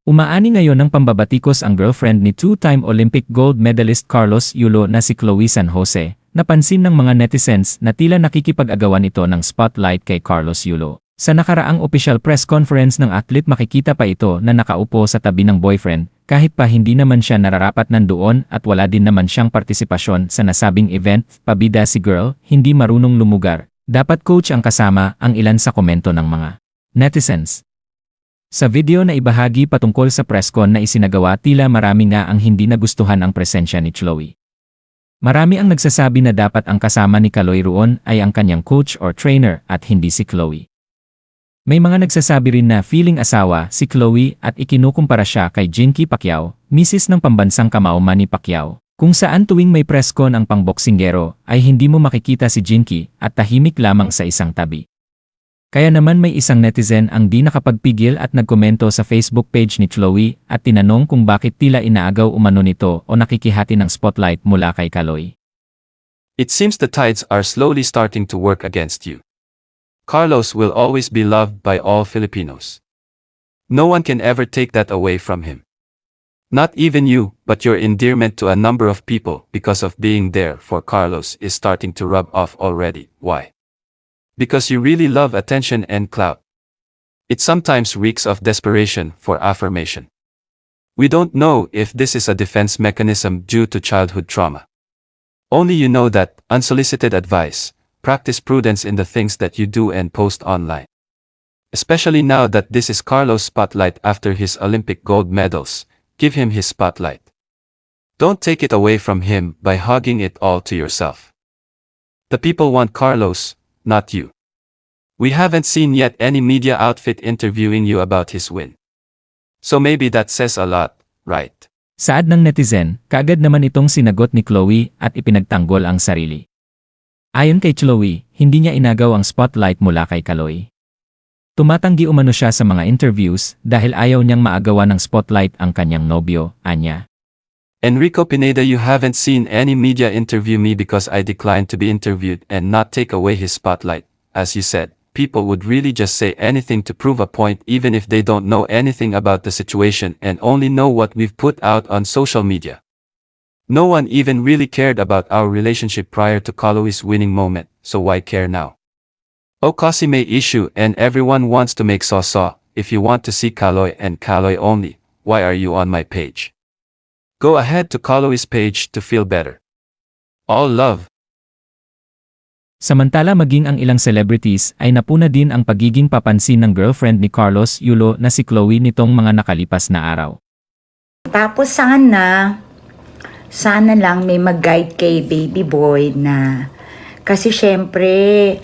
Umaani ngayon ng pambabatikos ang girlfriend ni two-time Olympic gold medalist Carlos Yulo na si Chloe San Jose. Napansin ng mga netizens na tila nakikipag-agawan ito ng spotlight kay Carlos Yulo. Sa nakaraang official press conference ng athlete makikita pa ito na nakaupo sa tabi ng boyfriend, kahit pa hindi naman siya nararapat nandoon at wala din naman siyang partisipasyon sa nasabing event. Pabida si girl, hindi marunong lumugar. Dapat coach ang kasama, ang ilan sa komento ng mga netizens. Sa video na ibahagi patungkol sa presscon na isinagawa tila marami nga ang hindi nagustuhan ang presensya ni Chloe. Marami ang nagsasabi na dapat ang kasama ni Kaloy roon ay ang kanyang coach or trainer at hindi si Chloe. May mga nagsasabi rin na feeling asawa si Chloe at ikinukumpara siya kay Jinky Pacquiao, misis ng pambansang kamao Manny Pacquiao, kung saan tuwing may presscon ang pangboksingero ay hindi mo makikita si Jinky at tahimik lamang sa isang tabi. Kaya naman may isang netizen ang di nakapagpigil at nagkomento sa Facebook page ni Chloe at tinanong kung bakit tila inaagaw umano nito o nakikihati ng spotlight mula kay Kaloy. It seems the tides are slowly starting to work against you. Carlos will always be loved by all Filipinos. No one can ever take that away from him. Not even you, but your endearment to a number of people because of being there for Carlos is starting to rub off already. Why? Because you really love attention and clout. It sometimes reeks of desperation for affirmation. We don't know if this is a defense mechanism due to childhood trauma. Only you know that, unsolicited advice, practice prudence in the things that you do and post online. Especially now that this is Carlos' spotlight after his Olympic gold medals, give him his spotlight. Don't take it away from him by hogging it all to yourself. The people want Carlos, not you. We haven't seen yet any media outfit interviewing you about his win. So maybe that says a lot, right? Saad ng netizen, kaagad naman itong sinagot ni Chloe at ipinagtanggol ang sarili. Ayon kay Chloe, hindi niya inagaw ang spotlight mula kay Kaloy. Tumatanggi umano siya sa mga interviews dahil ayaw niyang maagawa ng spotlight ang kanyang nobyo, anya. Enrico Pineda, you haven't seen any media interview me because I declined to be interviewed and not take away his spotlight. As you said, people would really just say anything to prove a point even if they don't know anything about the situation and only know what we've put out on social media. No one even really cared about our relationship prior to Kaloy's winning moment, so why care now? Kasi may issue and everyone wants to make saw. If you want to see Kaloy and Kaloy only, why are you on my page? Go ahead to Kaloy's page to feel better. All love. Samantala maging ang ilang celebrities ay napuna din ang pagiging papansin ng girlfriend ni Carlos Yulo na si Chloe nitong mga nakalipas na araw. Tapos sana lang may mag-guide kay baby boy na kasi syempre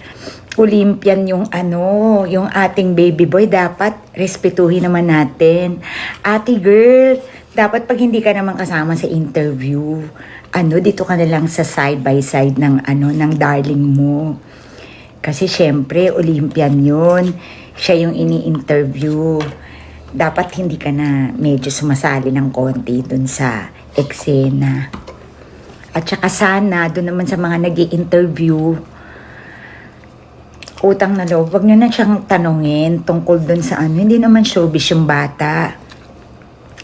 Olympian yung ating baby boy, dapat respetuhin naman natin. Ate girl, dapat pag hindi ka naman kasama sa interview, dito ka na lang sa side by side ng darling mo. Kasi syempre Olympian yun. Siya yung ini-interview. Dapat hindi ka na medyo sumasali ng konti dun sa eksena. At saka sana, dun naman sa mga nag-i-interview, utang na loob, wag nyo na siyang tanungin tungkol dun sa hindi naman showbiz yung bata.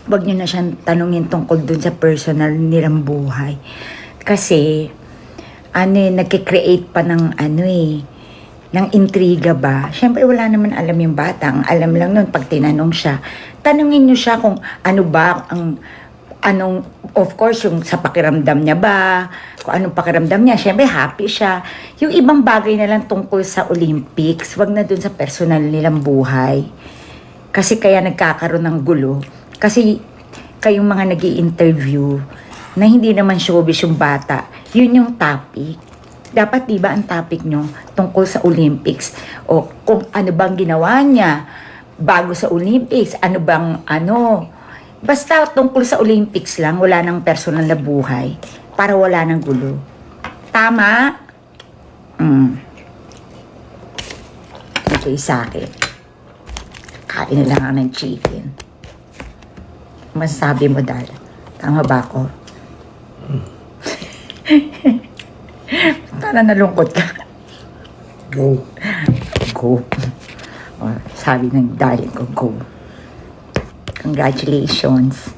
Wag nyo na siyang tanungin tungkol dun sa personal nilang buhay. Kasi, nagkikreate pa ng ng intriga ba? Siyempre, wala naman alam yung bata. Ang alam lang nun, pag tinanong siya, tanungin nyo siya kung ano ba of course, yung sa pakiramdam niya ba, kung anong pakiramdam niya, syempre happy siya. Yung ibang bagay na lang tungkol sa Olympics, wag na dun sa personal nilang buhay. Kasi kaya nagkakaroon ng gulo. Kasi kayong mga nag-i-interview na hindi naman showbiz yung bata, yun yung topic. Dapat diba ang topic nyo tungkol sa Olympics o kung ano bang ginawa niya bago sa Olympics, basta tungkol sa Olympics lang, wala nang personal na buhay para wala nang gulo. Tama? Okay sa akin. Kain na lang ako ng chicken. Masasabi mo, Dal? Tama ba ako? Tara, nalungkot ka. Go. Go. Sabi ng darling ko, go. Congratulations.